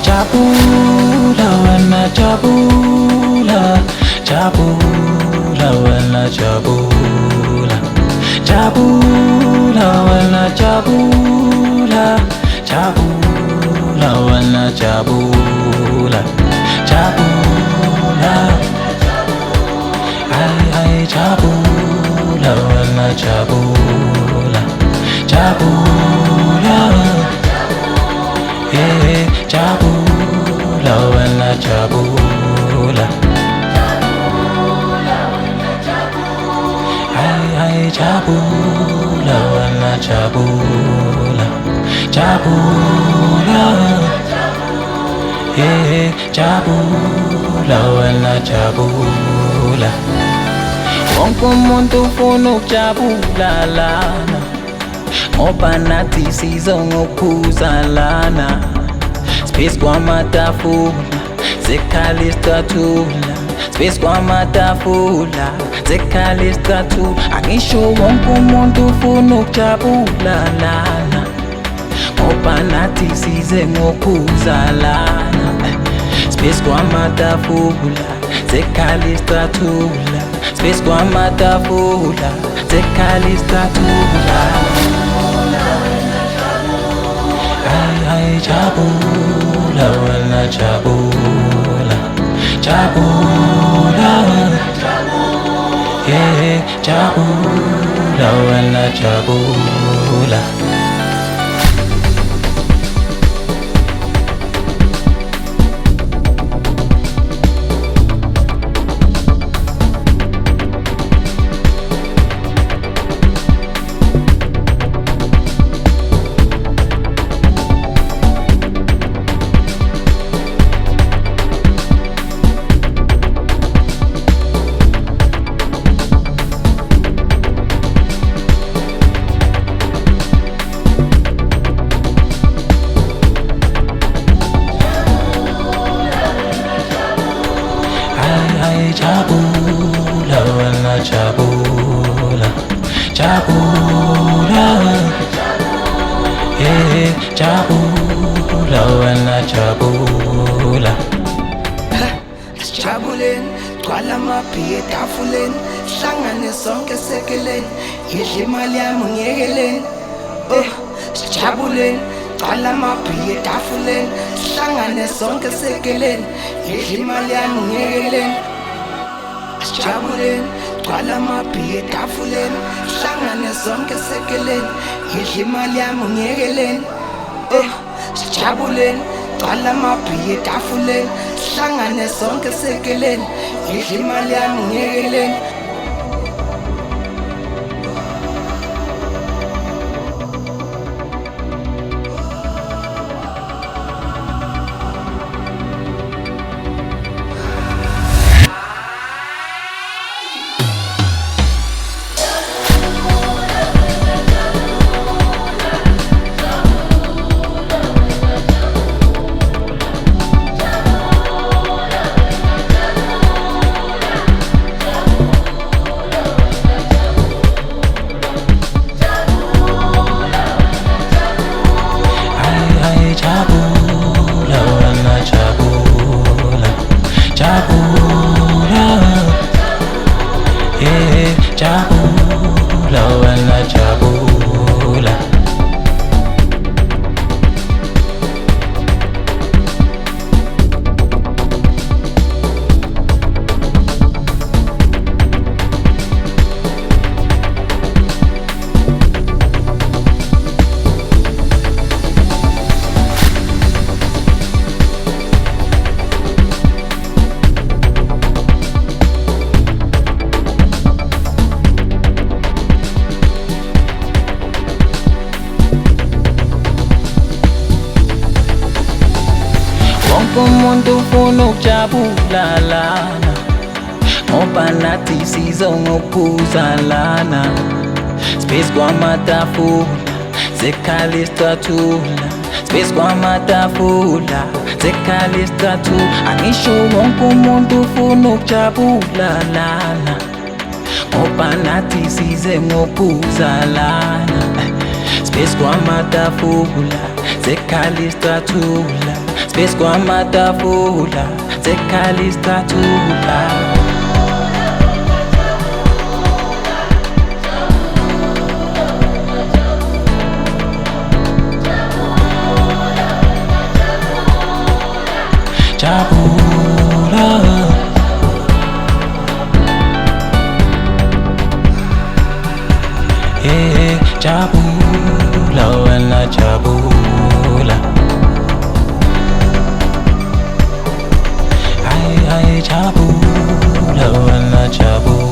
Jabula wena jabula, jabula wena jabula, jabula wena jabula, jabula wena jabula, jabula, ay jabula wena jabula, jabula, jabula wena jabula, ay jabula wena jabula, jabula, jabula wena jabula. Wonke umuntu ufuna ukujabula lana, ngoba nathi sizongophuza lana. Space kwamatafula, zekhala isicathulo. Space kwamatafula, zekhala isicathulo. Angisho wonke umuntu ufuna ukujabula lana, ngoba nathi size ngophuza lana. Space kwamatafula, zekhala isicathulo. Space kwamatafula, zekhala isicathulo. Ay jabula wena jabula, jabula, jabula wena jabula. Jabula wena jabula, jabula, jabula wena jabula. Sijabuleni, gcwala amabhiya etafuleni, hlangane sonke sekeleni, yidla imali yami ngiyekeleni. Sijabuleni, gcwala amabhiya etafuleni, hlangane sonke sekeleni, yidla imali yami ngiyekeleni. Sijabuleni, gcwala amabhiya etafuleni, hlangane sonke sekeleni, yidla imali yami ngiyekeleni. Sijabuleni, gcwala amabhiya etafuleni, hlangane sonke sekeleni, yidla imali yami ngiyekeleni. ufuna ukujabula lana, ngoba nathi sizongophuza lana. Space kwamatafula, zekhala isicathulo. Space kwamatafula, zekhala isicathulo. Angisho wonke umuntu ufuna ukujabula lana, ngoba nathi size ngophuza lana. Space kwamatafula, zekhala isicathulo. Space kwamatafula, zekhala isicathulo. Jabula, yeah, jabula, wena jabula. Ay, jabula, wena jabula.